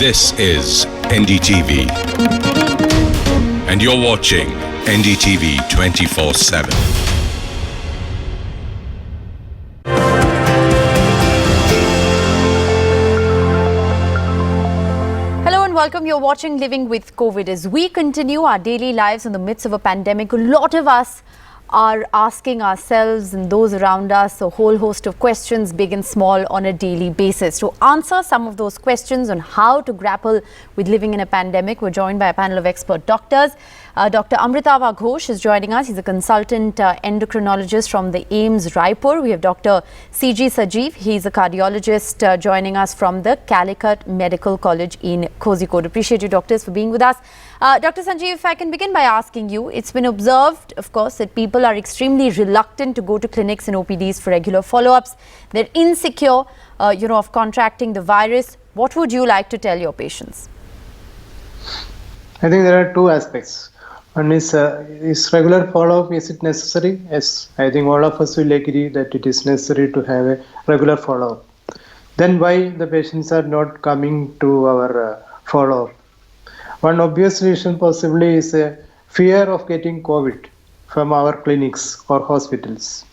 This is NDTV, and you're watching NDTV 24/7. Hello and welcome. You're watching Living with COVID. As we continue our daily lives in the midst of a pandemic, a lot of us are asking ourselves and those around us a whole host of questions, big and small, on a daily basis. To answer some of those questions on how to grapple with living in a pandemic, we're joined by a panel of expert doctors. Dr. Amritava Ghosh is joining us. He's a consultant endocrinologist from the AIIMS Raipur. We have Dr. C.G. Sajeev. He's a cardiologist joining us from the Calicut Medical College in Kozhikode. Appreciate you, doctors, for being with us. Dr. Sanjeev, if I can begin by asking you, it's been observed, of course, that people are extremely reluctant to go to clinics and OPDs for regular follow-ups. They're insecure, of contracting the virus. What would you like to tell your patients? I think there are two aspects. One is regular follow-up, is it necessary? Yes, I think all of us will agree that it is necessary to have a regular follow-up. Then why the patients are not coming to our follow-up? One obvious reason possibly is a fear of getting COVID from our clinics or hospitals.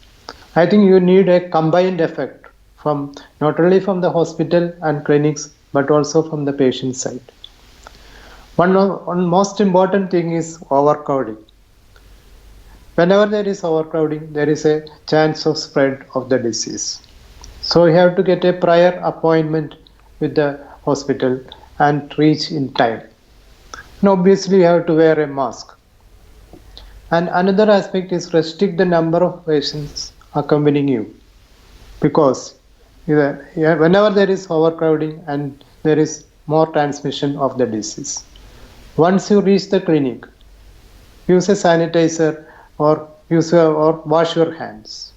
I think you need a combined effect from not only from the hospital and clinics, but also from the patient side. One most important thing is overcrowding. Whenever there is overcrowding, there is a chance of spread of the disease. So you have to get a prior appointment with the hospital and reach in time. And obviously you have to wear a mask. And another aspect is restrict the number of patients accompanying you. Because whenever there is overcrowding and there is more transmission of the disease. Once you reach the clinic, use a sanitizer or wash your hands.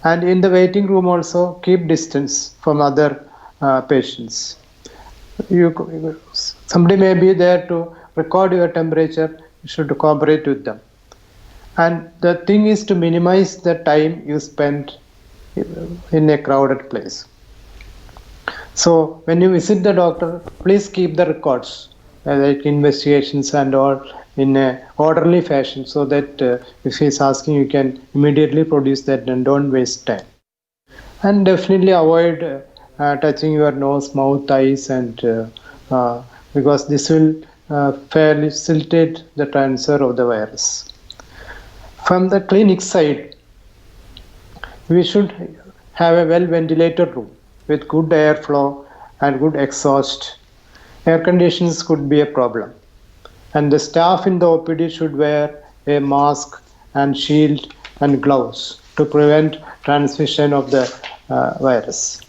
And in the waiting room also, keep distance from other patients. Somebody may be there to record your temperature. You should cooperate with them. And the thing is to minimize the time you spend in a crowded place. So when you visit the doctor, please keep the records, like investigations and all, in a orderly fashion, so that if he's asking, you can immediately produce that and don't waste time. And definitely avoid touching your nose, mouth, eyes, and because this will facilitate the transfer of the virus. From the clinic side, we should have a well-ventilated room with good airflow and good exhaust. Air conditions could be a problem. And the staff in the OPD should wear a mask and shield and gloves to prevent transmission of the virus.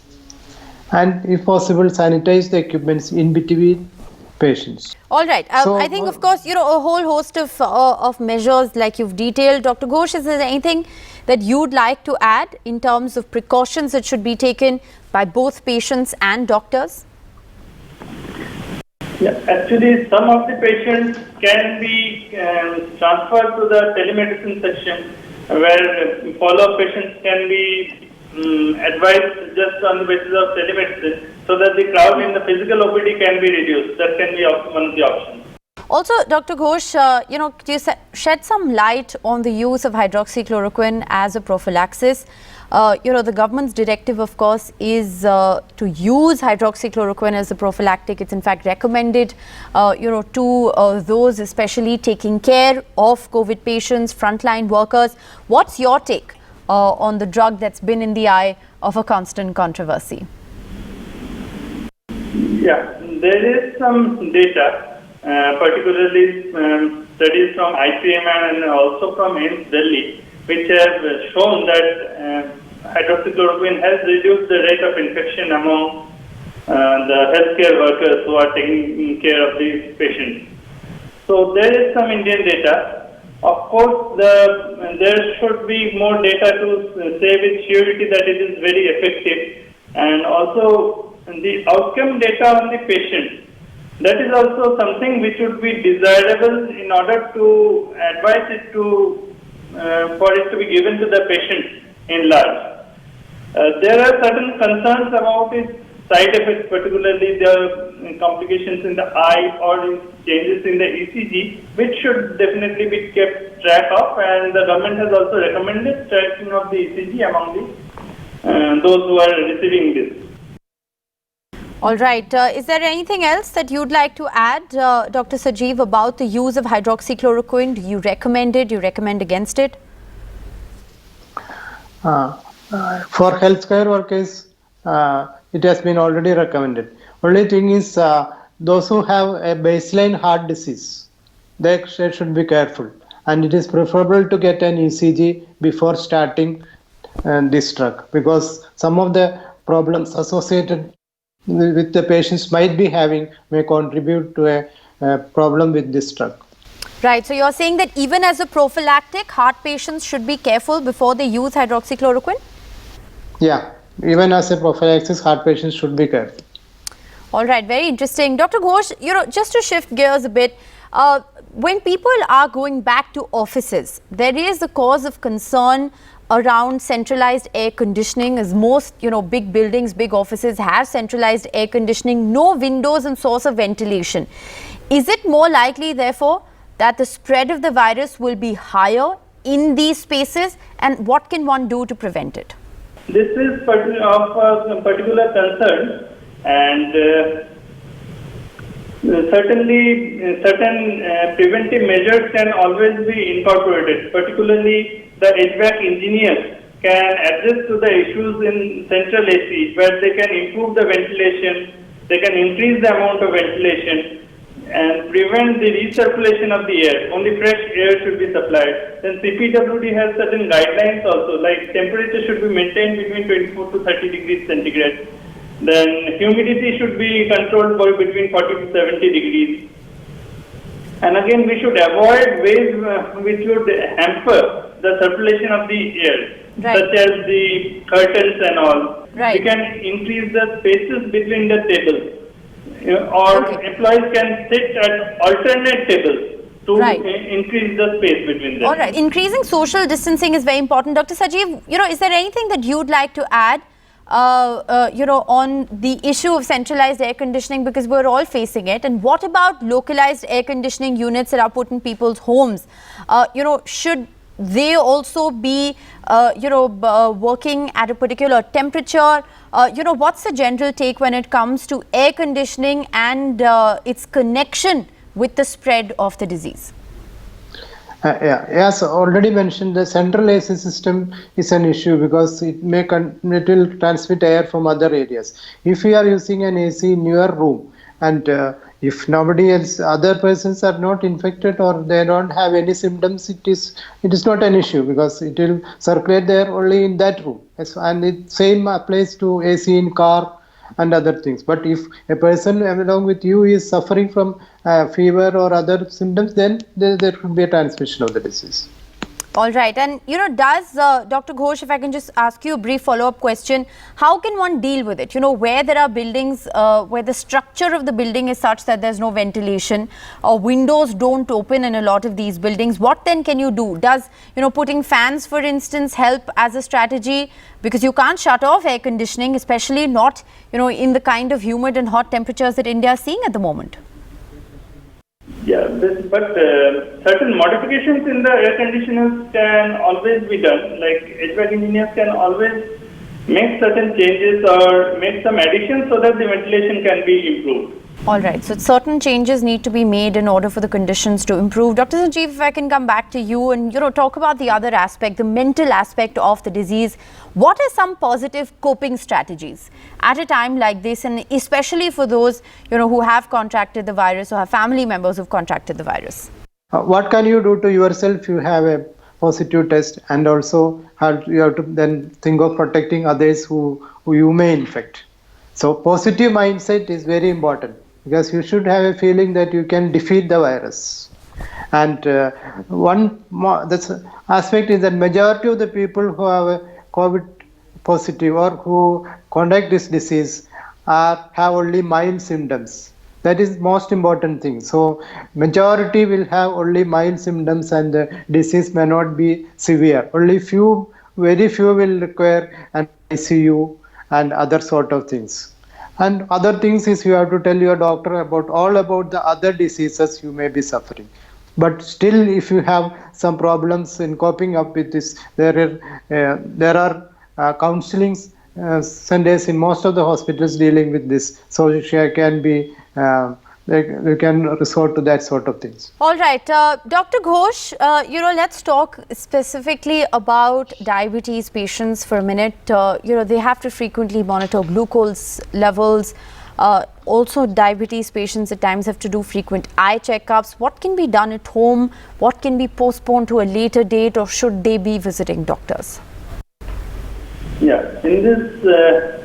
And if possible, sanitize the equipments in between patients. All right. I think, of course, a whole host of measures like you've detailed. Dr. Ghosh, is there anything that you'd like to add in terms of precautions that should be taken by both patients and doctors? Yeah, actually, some of the patients can be transferred to the telemedicine section, where follow-up patients can be advised just on the basis of telemedicine, so that the crowd in the physical OPD can be reduced. That can be one of the options. Also, Dr. Ghosh, could you shed some light on the use of hydroxychloroquine as a prophylaxis? The government's directive, of course, is to use hydroxychloroquine as a prophylactic. It's in fact recommended, to those especially taking care of COVID patients, frontline workers. What's your take on the drug that's been in the eye of a constant controversy? Yeah, there is some data, particularly studies from ICMR and also from AIIMS Delhi, which have shown that hydroxychloroquine has reduced the rate of infection among the healthcare workers who are taking care of these patients. So there is some Indian data. Of course, there should be more data to say with surety that it is very effective, and also the outcome data on the patient. That is also something which would be desirable in order to advise it for it to be given to the patient in large. There are certain concerns about its side effects, particularly the complications in the eye or changes in the ECG, which should definitely be kept track of, and the government has also recommended tracking of the ECG among those who are receiving this. All right. Is there anything else that you'd like to add, Dr. Sajeev, about the use of hydroxychloroquine? Do you recommend it? Do you recommend against it? For healthcare workers, it has been already recommended. Only thing is, those who have a baseline heart disease, they should be careful. And it is preferable to get an ECG before starting this drug, because some of the problems associated with the patients might be having may contribute to a problem with this drug. Right. So you're saying that even as a prophylactic, heart patients should be careful before they use hydroxychloroquine? Yeah, even as a prophylaxis, heart patients should be careful. All right, very interesting. Dr. Ghosh, just to shift gears a bit, when people are going back to offices, there is a cause of concern around centralized air conditioning, as most, big buildings, big offices have centralized air conditioning, no windows and source of ventilation. Is it more likely, therefore, that the spread of the virus will be higher in these spaces, and what can one do to prevent it? This is of particular concern, and certainly certain preventive measures can always be incorporated. Particularly, the HVAC engineers can address to the issues in central AC, where they can improve the ventilation, they can increase the amount of ventilation, and prevent the recirculation of the air. Only fresh air should be supplied. Then CPWD has certain guidelines also, like temperature should be maintained between 24 to 30 degrees centigrade. Then humidity should be controlled for between 40 to 70 degrees. And again, we should avoid ways which would hamper the circulation of the air, right, such as the curtains and all. Right. We can increase the spaces between the tables. Or employees can sit at alternate tables to increase the space between them. All right. Increasing social distancing is very important. Dr. Sajeev, is there anything that you'd like to add, on the issue of centralized air conditioning, because we're all facing it? And what about localized air conditioning units that are put in people's homes? Should they also be, working at a particular temperature? What's the general take when it comes to air conditioning and its connection with the spread of the disease? As already mentioned, the central AC system is an issue because it will transmit air from other areas. If you are using an AC in your room, and if nobody else, other persons are not infected or they don't have any symptoms, it is not an issue, because it will circulate there only in that room. And the same applies to AC in car and other things. But if a person along with you is suffering from fever or other symptoms, then there could be a transmission of the disease. All right. And, does Dr. Ghosh, if I can just ask you a brief follow-up question, how can one deal with it? Where there are buildings where the structure of the building is such that there's no ventilation, or windows don't open in a lot of these buildings, what then can you do? Does, putting fans, for instance, help as a strategy? Because you can't shut off air conditioning, especially not, in the kind of humid and hot temperatures that India is seeing at the moment. Yeah, but certain modifications in the air conditioners can always be done. Like HVAC engineers can always make certain changes or make some additions so that the ventilation can be improved. All right. So certain changes need to be made in order for the conditions to improve. Dr. Sajeev, if I can come back to you and, talk about the other aspect, the mental aspect of the disease. What are some positive coping strategies at a time like this, and especially for those, who have contracted the virus or have family members who've contracted the virus? What can you do to yourself if you have a positive test, and also you have to then think of protecting others who you may infect? So positive mindset is very important, because you should have a feeling that you can defeat the virus. And one aspect is that majority of the people who have a COVID positive or who contract this disease have only mild symptoms. That is most important thing. So majority will have only mild symptoms and the disease may not be severe. Only very few will require an ICU and other sort of things. And other things is you have to tell your doctor about the other diseases you may be suffering. But still, if you have some problems in coping up with this, there are counseling centers in most of the hospitals dealing with this. So you can be you can resort to that sort of things. All right, Dr. Ghosh, let's talk specifically about diabetes patients for a minute. They have to frequently monitor glucose levels. Also, diabetes patients at times have to do frequent eye checkups. What can be done at home? What can be postponed to a later date, or should they be visiting doctors? Yeah, in this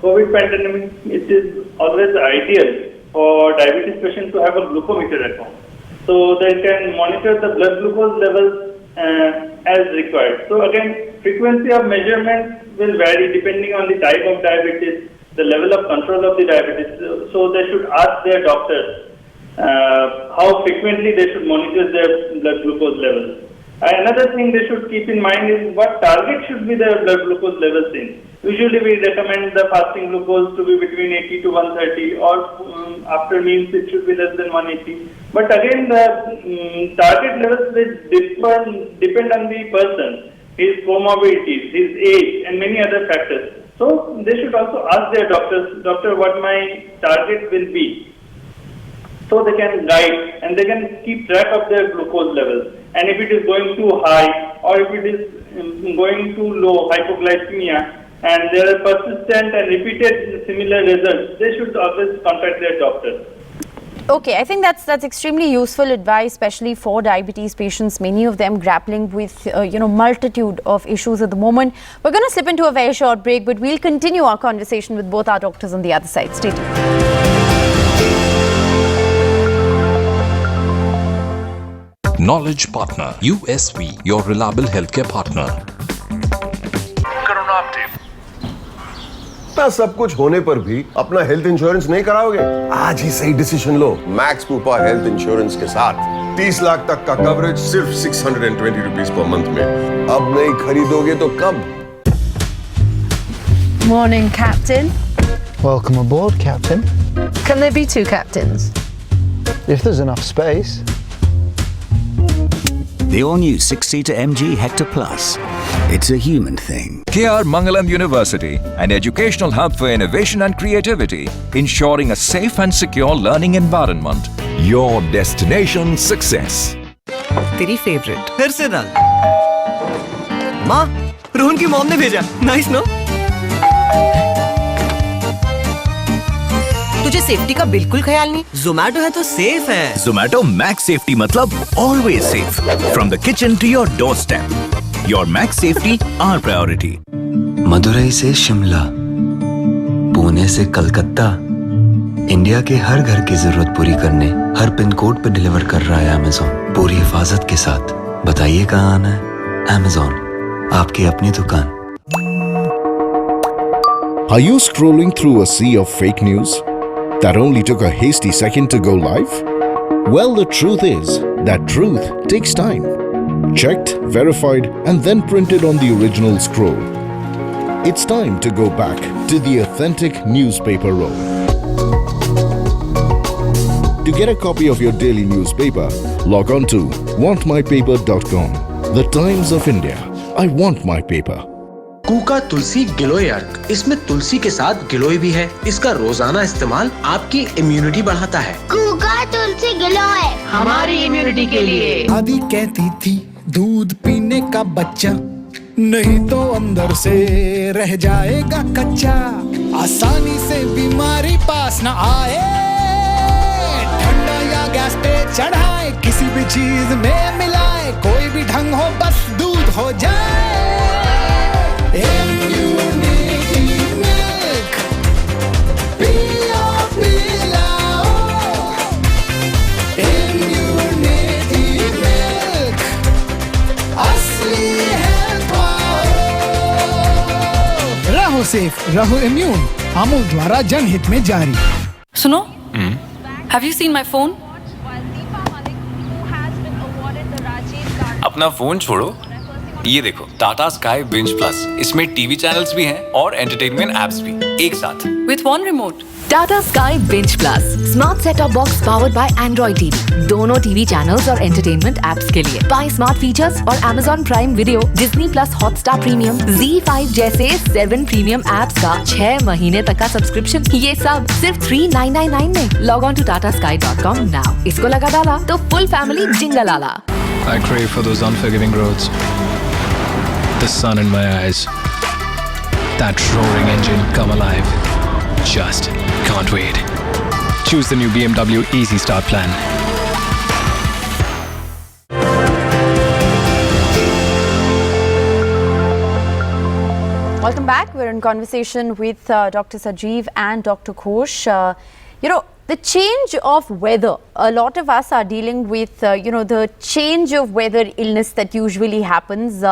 COVID pandemic, it is always ideal for diabetes patients to have a glucometer at home, so they can monitor the blood glucose levels as required. So again, frequency of measurement will vary depending on the type of diabetes, the level of control of the diabetes. So they should ask their doctors how frequently they should monitor their blood glucose levels. Another thing they should keep in mind is what target should be their blood glucose levels in. Usually we recommend the fasting glucose to be between 80 to 130, or after meals it should be less than 180. But again, the target levels will depend on the person, his comorbidities, his age, and many other factors. So they should also ask their doctors, doctor, what my target will be. So they can guide and they can keep track of their glucose levels. And if it is going too high, or if it is going too low, hypoglycemia, and there are persistent and repeated similar results, they should always contact their doctor. Okay, I think that's extremely useful advice, especially for diabetes patients, many of them grappling with multitude of issues at the moment. We're going to slip into a very short break, but we'll continue our conversation with both our doctors on the other side. Stay tuned. Knowledge Partner, USV, your reliable healthcare partner. इतना सब कुछ होने पर भी अपना health insurance नहीं कराओगे? आज ही सही डिसीजन लो। मैक्स पुपा हेल्थ इंश्योरेंस के साथ 30 लाख तक का कवरेज सिर्फ 620 रुपीस पर मंथ में। अब नहीं खरीदोगे तो कब? Morning, Captain. Welcome aboard, Captain. Can there be two captains? If there's enough space. The all-new 6-seater MG Hector Plus. It's a human thing. KR Mangalam University, an educational hub for innovation and creativity, ensuring a safe and secure learning environment. Your destination success. तेरी favourite फिर से डाल। माँ, रोहन की mom ने भेजा। Nice no? तुझे safety का बिल्कुल ख्याल नहीं? Zomato है तो सेफ है। Zomato Max Safety मतलब always safe. From the kitchen to your doorstep. Your Max Safety, our priority. Madurai से शिमला, पुणे से कलकत्ता, इंडिया के हर घर की जरूरत पूरी करने हर पिन कोड पे डिलीवर कर रहा है Amazon, पूरी हिफाजत के साथ। बताइए कहाँ आना है? Amazon, आपकी अपनी दुकान। Are you scrolling through a sea of fake news that only took a hasty second to go live? Well, the truth is that truth takes time. Checked, verified, and then printed on the original scroll. It's time to go back to the authentic newspaper roll. To get a copy of your daily newspaper, log on to wantmypaper.com. The Times of India. I want my paper. कूका तुलसी गिलोय अर्क, इसमें तुलसी के साथ गिलोय भी है। इसका रोजाना इस्तेमाल आपकी इम्यूनिटी बढ़ाता है। कूका तुलसी गिलोय हमारी इम्यूनिटी के लिए। आदि कहती थी दूध पीने का बच्चा, नहीं तो अंदर से रह जाएगा कच्चा। आसानी से बीमारी पास न आए, ठंडा या गैस पे चढ़ाए, किसी भी चीज में मिलाए, कोई भी ढंग हो बस दूध हो जाए। इम्यूनिटी मिल्क पिलाओ, इम्यूनिटी मिल्क असली है पाओ। रहो सेफ, रहो इम्यून, अमूल द्वारा जनहित में जारी। सुनो, Have you seen my phone? अपना फोन छोड़ो ये देखो टाटा स्काई बिंज प्लस, इसमें टीवी चैनल्स भी हैं और एंटरटेनमेंट एप्स भी एक साथ With one remote. Tata sky binge plus smart setup box powered by Android TV, दोनों टीवी चैनल्स और एंटरटेनमेंट एप्स के लिए। बाय स्मार्ट फीचर्स और Amazon prime video, Disney plus Hotstar premium, Z5 जैसे 7 प्रीमियम एप्स का 6 महीने तक का सब्सक्रिप्शन, ये सब सिर्फ 3999 में। Log on to TataSky.com now। इसको लगा डाला तो फुल फैमिली जिंगल आला। I crave for those unforgiving roads, the sun in my eyes, that roaring engine come alive. Just can't wait. Choose the new BMW Easy Start plan. Welcome back. We're in conversation with Dr. Sajeev and Dr. Ghosh. The change of weather, a lot of us are dealing with, the change of weather illness that usually happens.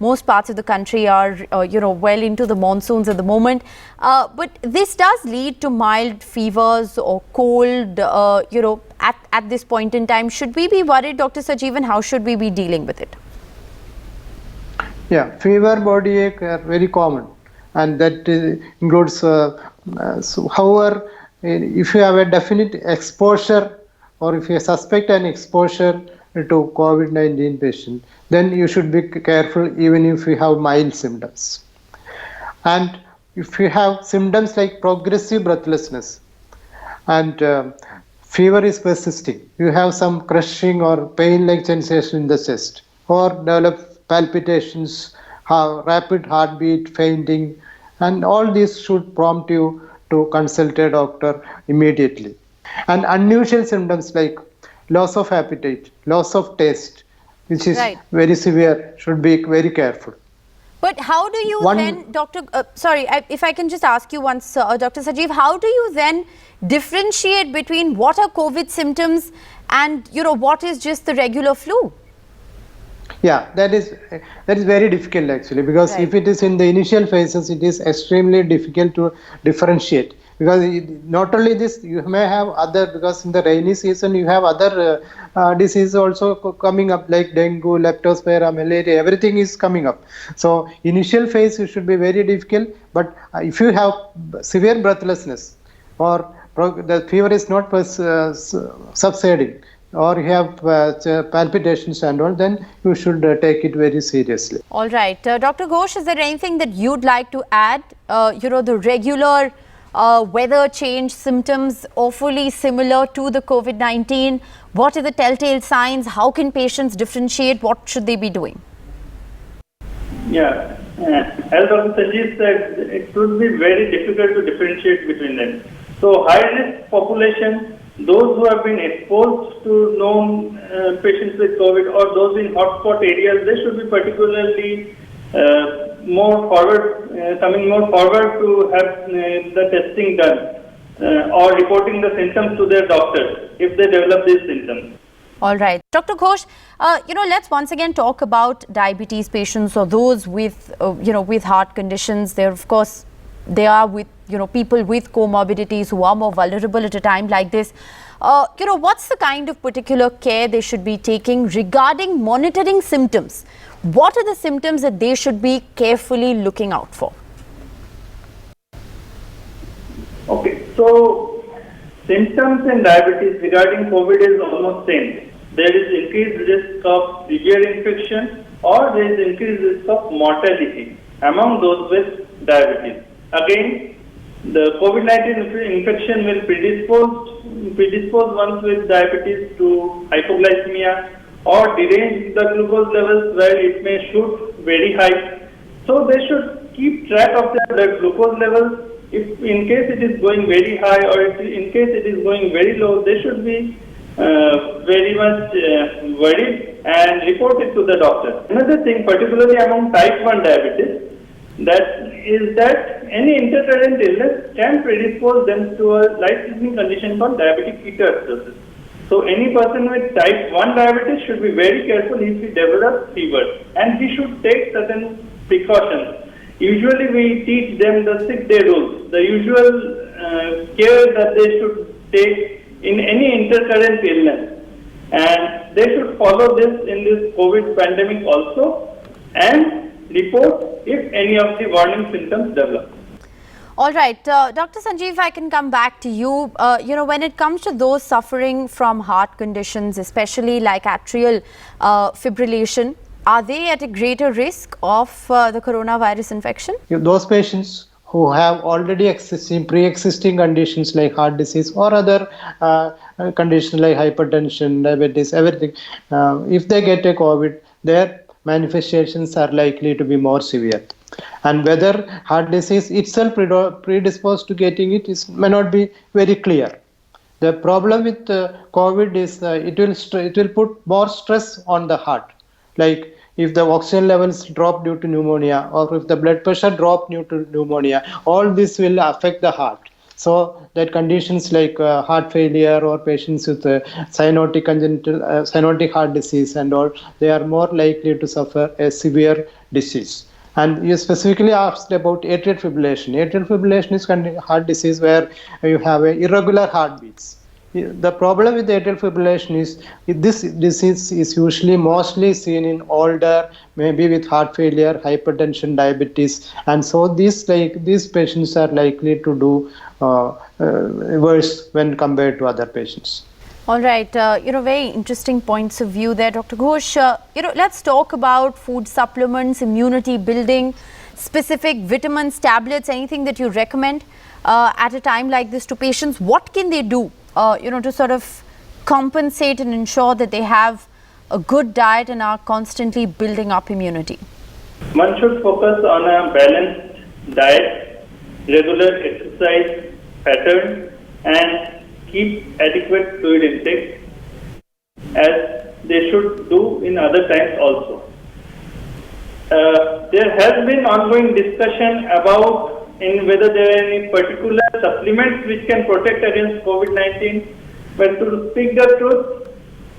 Most parts of the country are, well into the monsoons at the moment. But this does lead to mild fevers or cold, at this point in time. Should we be worried, Dr. Sajeev, and how should we be dealing with it? Yeah, fever, body ache are very common, and that includes, however, if you have a definite exposure or if you suspect an exposure to COVID-19 patient, then you should be careful even if you have mild symptoms. And if you have symptoms like progressive breathlessness and fever is persisting, you have some crushing or pain-like sensation in the chest, or develop palpitations, have rapid heartbeat, fainting, and all these should prompt you to consult a doctor immediately. And unusual symptoms like loss of appetite, loss of taste, which is very severe, should be very careful. But how do you then, Dr. If I can just ask you once, Dr. Sajeev, how do you then differentiate between what are COVID symptoms and, what is just the regular flu? Yeah, that is very difficult actually, because if it is in the initial phases, it is extremely difficult to differentiate, because not only this, you may have other, because in the rainy season you have other diseases also coming up, like dengue, leptospira, malaria, everything is coming up. So initial phase you should be very difficult, but if you have severe breathlessness or the fever is not subsiding, or you have palpitations and all, then you should take it very seriously. All right. Dr. Ghosh, is there anything that you'd like to add? The regular weather change symptoms awfully similar to the COVID-19. What are the telltale signs? How can patients differentiate? What should they be doing? Yeah. As Dr. Sajeev said, it would be very difficult to differentiate between them. So high-risk population, those who have been exposed to known patients with COVID or those in hotspot areas, they should be particularly coming more forward to have the testing done or reporting the symptoms to their doctor if they develop these symptoms. All right. Dr. Ghosh, let's once again talk about diabetes patients or those with, with heart conditions. They are with, people with comorbidities who are more vulnerable at a time like this. What's the kind of particular care they should be taking regarding monitoring symptoms? What are the symptoms that they should be carefully looking out for? Okay, so symptoms in diabetes regarding COVID is almost same. There is increased risk of severe infection or there is increased risk of mortality among those with diabetes. Again, the COVID-19 infection will predispose ones with diabetes to hypoglycemia or derange the glucose levels where it may shoot very high. So they should keep track of their blood glucose levels. If in case it is going very high or in case it is going very low, they should be very much worried and report it to the doctor. Another thing, particularly among type 1 diabetes, that any intercurrent illness can predispose them to a life-threatening condition called diabetic ketoacidosis. So any person with type 1 diabetes should be very careful if he develops fever, and he should take certain precautions. Usually we teach them the 6-day rule, the usual care that they should take in any intercurrent illness, and they should follow this in this COVID pandemic also. and report if any of the warning symptoms develop. All right, Dr. Sanjeev, I can come back to you. When it comes to those suffering from heart conditions, especially like atrial fibrillation, are they at a greater risk of the coronavirus infection? Those patients who have already pre-existing conditions like heart disease or other conditions like hypertension, diabetes, everything, if they get a COVID, their manifestations are likely to be more severe. And whether heart disease itself predisposed to getting it may not be very clear. The problem with COVID is it will put more stress on the heart. Like if the oxygen levels drop due to pneumonia or if the blood pressure drop due to pneumonia, all this will affect the heart. So that conditions like heart failure or patients with cyanotic heart disease and all, they are more likely to suffer a severe disease. And you specifically asked about atrial fibrillation. Atrial fibrillation is heart disease where you have irregular heartbeats. The problem with atrial fibrillation is this disease is usually mostly seen in older, maybe with heart failure, hypertension, diabetes, and so these patients are likely to do worse when compared to other patients. All right, very interesting points of view there, Dr. Ghosh. Let's talk about food supplements, immunity building, specific vitamins, tablets, anything that you recommend at a time like this to patients. What can they do, to sort of compensate and ensure that they have a good diet and are constantly building up immunity? One should focus on a balanced diet, regular exercise pattern, and keep adequate fluid intake as they should do in other times also. There has been ongoing discussion about whether there are any particular supplements which can protect against COVID-19. But to speak the truth,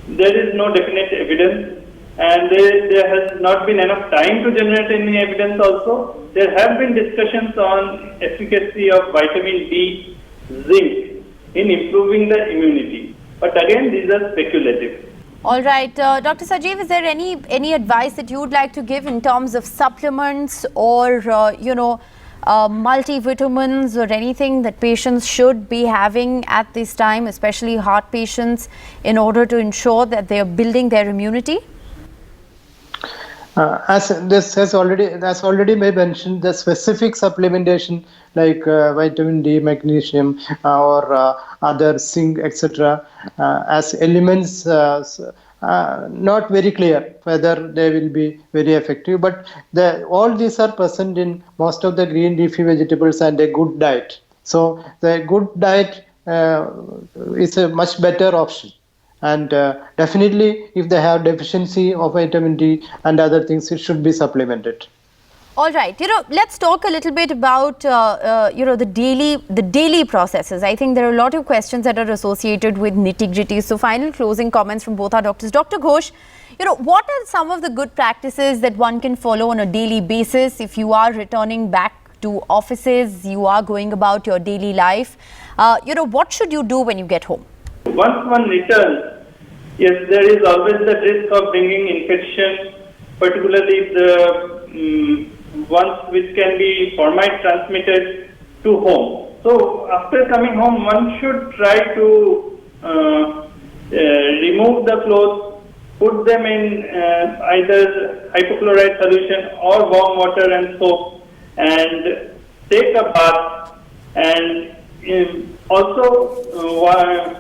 there is no definite evidence, and there has not been enough time to generate any evidence also. There have been discussions on efficacy of vitamin D, zinc, in improving the immunity. But again, these are speculative. All right, Dr. Sanjeev, is there any advice that you would like to give in terms of supplements or, multivitamins or anything that patients should be having at this time, especially heart patients, in order to ensure that they are building their immunity? As this has already been mentioned, the specific supplementation like vitamin D, magnesium, or other zinc, etc., as elements, not very clear whether they will be very effective. But all these are present in most of the green leafy vegetables and a good diet. So the good diet is a much better option. And definitely, if they have deficiency of vitamin D and other things, it should be supplemented. All right, let's talk a little bit about the daily processes. I think there are a lot of questions that are associated with nitty-gritty. So, final closing comments from both our doctors. Dr. Ghosh, what are some of the good practices that one can follow on a daily basis if you are returning back to offices, you are going about your daily life? What should you do when you get home? Once one returns, yes, there is always the risk of bringing infection, particularly if the ones which can be formite transmitted to home. So after coming home, one should try to remove the clothes, put them in either hypochlorite solution or warm water and soap, and take a bath. And also,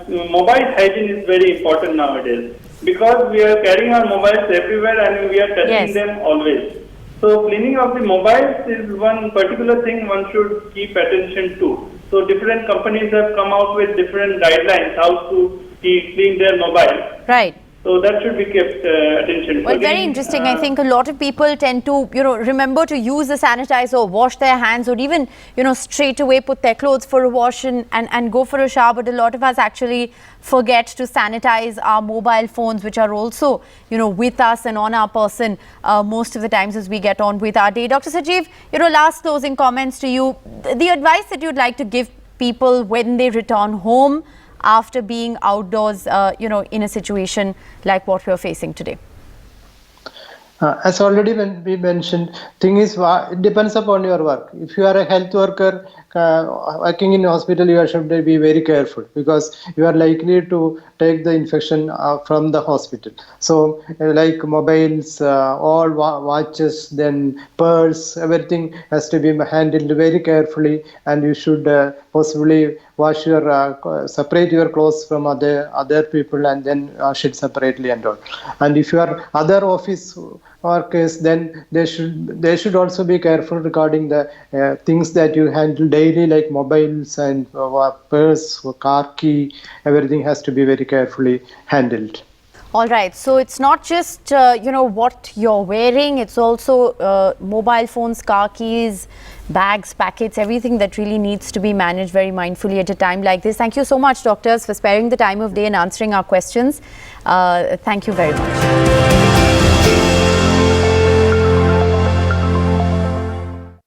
mobile hygiene is very important nowadays because we are carrying our mobiles everywhere and we are touching them always. So cleaning of the mobiles is one particular thing one should keep attention to. So different companies have come out with different guidelines how to clean their mobile. Right. So that should be kept attention. Well, very interesting. I think a lot of people tend to, remember to use the sanitizer, wash their hands, or even, straight away put their clothes for a wash and go for a shower. But a lot of us actually forget to sanitize our mobile phones, which are also, with us and on our person most of the times as we get on with our day. Dr. Sanjeev, last closing comments to you. The advice that you'd like to give people when they return home after being outdoors, in a situation like what we're facing today? As already we mentioned, thing is it depends upon your work. If you are a health worker working in hospital, you should be very careful because you are likely to take the infection from the hospital. So like mobiles, all watches, then purse, everything has to be handled very carefully, and you should possibly wash your separate your clothes from other people and then wash it separately and all. And if you are other office workers, then they should also be careful regarding the things that you handle daily, like mobiles and purse, car key. Everything has to be very carefully handled. All right, so it's not just what you're wearing, it's also mobile phones, car keys, bags, packets, everything that really needs to be managed very mindfully at a time like this. Thank you so much, doctors, for sparing the time of day and answering our questions. Thank you very much.